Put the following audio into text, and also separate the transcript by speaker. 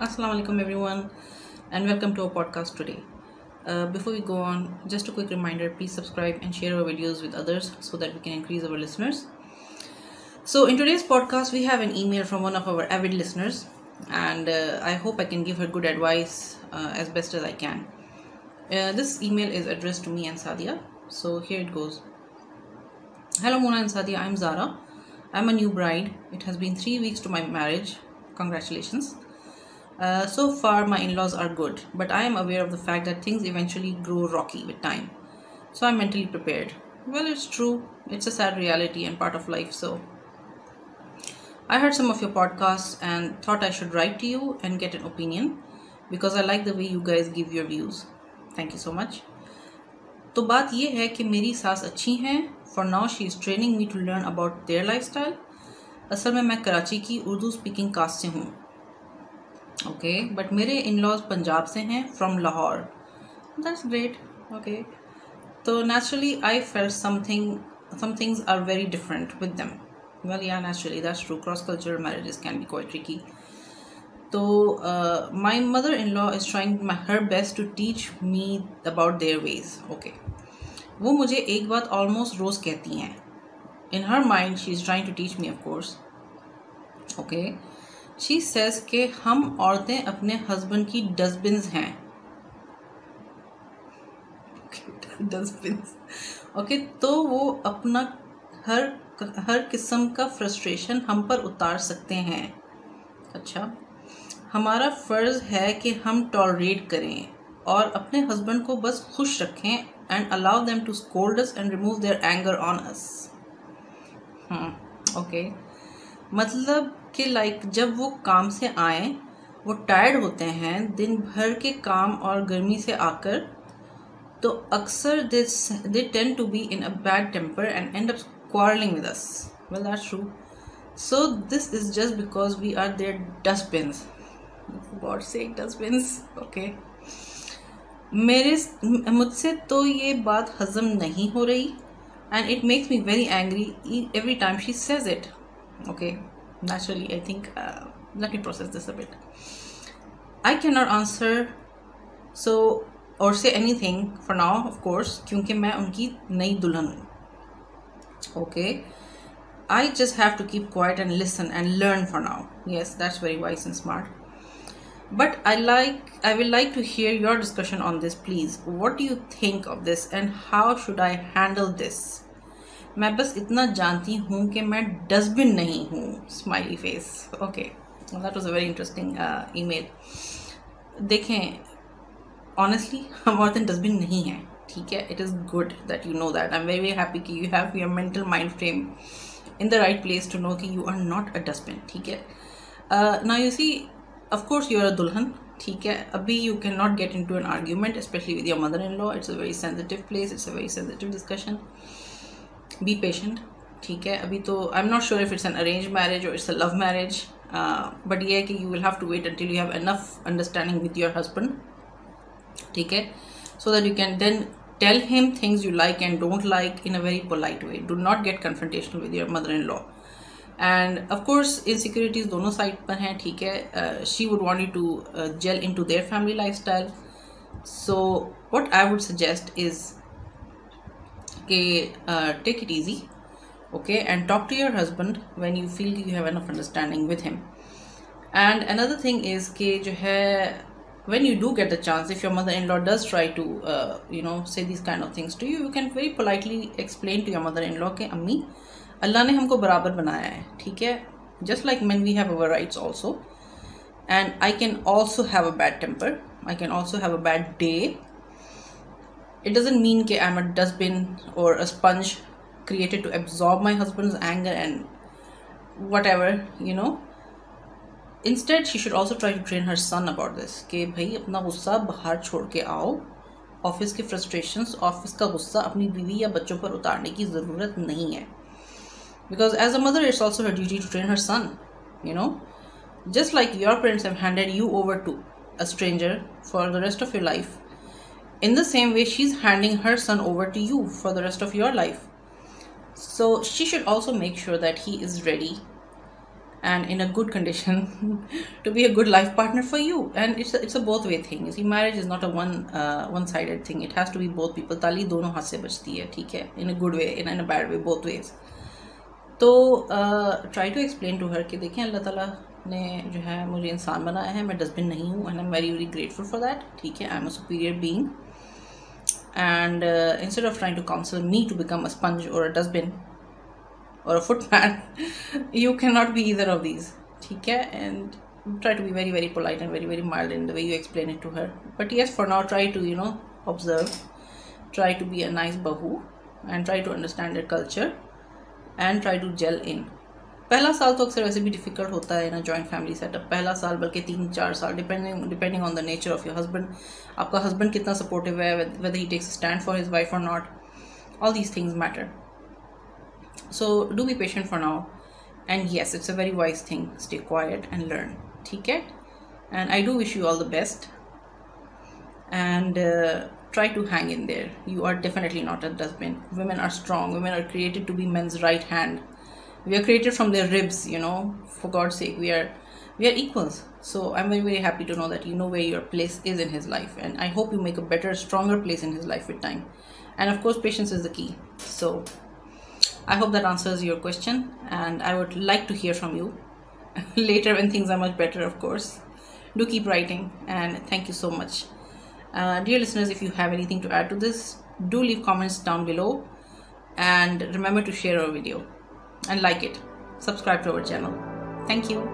Speaker 1: Assalamu alaikum everyone and welcome to our podcast today. Before we go on, just a quick reminder, please subscribe and share our videos with others so that we can increase our listeners. So in today's podcast, we have an email from one of our avid listeners and I hope I can give her good advice as best as I can. This email is addressed to me and Sadia. So here it goes. Hello Mona and Sadia, I'm Zara. I'm a new bride. It has been 3 weeks to my marriage. Congratulations. So far my in-laws are good, but I am aware of the fact that things eventually grow rocky with time. So I'm mentally prepared. Well, it's true. It's a sad reality and part of life. So I heard some of your podcasts and thought I should write to you and get an opinion because I like the way you guys give your views. Thank you so much. तो बात ये है कि मेरी सास अच्छी हैं. For now she is training me to learn about their lifestyle. असल में मैं कराची की उर्दू स्पीकिंग कास्ट से हूँ. ओके बट मेरे इन-लॉज पंजाब से हैं, from Lahore. That's great. Okay तो naturally I felt some things are very different with them. Well yeah naturally that's true. Cross cultural marriages can be quite tricky. तो my mother in law is trying her best to teach me about their ways. Okay वो मुझे एक बात almost रोज़ कहती हैं. In her mind she is trying to teach me of course. Okay she says कि हम औरतें अपने हस्बैंड की डस्टबिन्स हैं. डस्टबिन्स. ओके तो वो अपना हर किस्म का फ्रस्ट्रेशन हम पर उतार सकते हैं. अच्छा हमारा फ़र्ज़ है कि हम टॉलरेट करें और अपने हस्बैंड को बस खुश रखें and allow them to scold us and remove their anger on us. Okay मतलब कि जब वो काम से आए वो टायर्ड होते हैं दिन भर के काम और गर्मी से आकर, तो अक्सर they tend to be in a bad temper and end up quarrelling with us. Well that's true. So this is just because we are their dustbins. God sake dustbins. Okay मुझसे तो ये बात हजम नहीं हो रही and it makes me very angry every time she says it. Okay, naturally I think let me process this a bit. I cannot answer so or say anything for now of course क्योंकि मैं उनकी नई दुल्हन हूँ. Okay, I just have to keep quiet and listen and learn for now. Yes, that's very wise and smart. But I will like to hear your discussion on this, please. What do you think of this and how should I handle this? मैं बस इतना जानती हूँ कि मैं dustbin नहीं हूँ. Smiley face. Okay that was a very interesting email. देखें ऑनेस्टली हम औरतें डस्टबिन नहीं हैं. ठीक है, it is good that you know that. I am very happy कि you have your mental mind frame in the right place to know कि you are not a dustbin. ठीक है. Now you see of course you are a dulhan. ठीक है, अभी you can not get in to an argument especially with your mother in law. It's a very sensitive place. It's a very sensitive discussion. Be patient. ठीक है, अभी तो I am not sure if it's an arrange marriage और it's a love marriage, but ये है कि you will have to wait until you have enough understanding with your husband. ठीक है, so that you can then tell him things you like and don't like in a very polite way. Do not get confrontational with your mother in law. And of course insecurities दोनों side पर हैं. ठीक है, she would want you to gel in to their family lifestyle. So what I would suggest is take it easy, okay, and talk to your husband when you feel you have enough understanding with him. And another thing is कि जो है when you do get the chance, if your mother-in-law does try to say these kind of things to you, you can very politely explain to your mother-in-law कि अम्मी अल्लाह ने हमको बराबर बनाया है. ठीक है, just like men we have our rights also, and I can also have a bad temper. I can also have a bad day. It doesn't mean that I'm a dustbin or a sponge created to absorb my husband's anger and whatever, you know. Instead, she should also try to train her son about this. कि भाई अपना गुस्सा बाहर छोड़ के आओ. Office के frustrations, office का गुस्सा अपनी बीवी या बच्चों पर उतारने की ज़रूरत नहीं है. Because as a mother, it's also her duty to train her son, you know. Just like your parents have handed you over to a stranger for the rest of your life, in the same way she's handing her son over to you for the rest of your life. So she should also make sure that he is ready and in a good condition to be a good life partner for you. And it's a both way thing. You see, marriage is not a one sided thing. It has to be both people. ताली दोनों हाथ से बजती है, ठीक है, in a good way, in a bad way, both ways. तो try to explain to her कि देखें, अल्लाह ताला ने जो है मुझे इंसान बनाया है, मैं डस्टबिन नहीं हूँ, and I'm very very grateful for that, ठीक है, I'm a superior being. And instead of trying to counsel me to become a sponge or a dustbin or a footman, you cannot be either of these, ठीक है. And try to be very very polite and very very mild in the way you explain it to her. But yes, for now try to observe, try to be a nice bahu and try to understand their culture and try to gel in. पहला साल तो अक्सर वैसे भी difficult होता है ना joint family setup. पहला साल बल्कि 3-4 साल, depending on the nature of your husband. आपका हस्बैंड कितना सपोर्टिव है, whether he takes a stand for his wife or not, all these things matter. So do be patient for now, and yes, it's a very wise thing. Stay quiet and learn, ठीक है. And I do wish you all the best, and try to hang in there. You are definitely not a dustbin. Women are strong. Women are created to be men's right hand. We are created from their ribs, for God's sake. We are equals. So I'm very very happy to know that you know where your place is in his life, and I hope you make a better, stronger place in his life with time. And of course, patience is the key. So I hope that answers your question, and I would like to hear from you later when things are much better, of course. Do keep writing, and thank you so much. Dear listeners, if you have anything to add to this, do leave comments down below, and remember to share our video and like it. Subscribe to our channel. Thank you.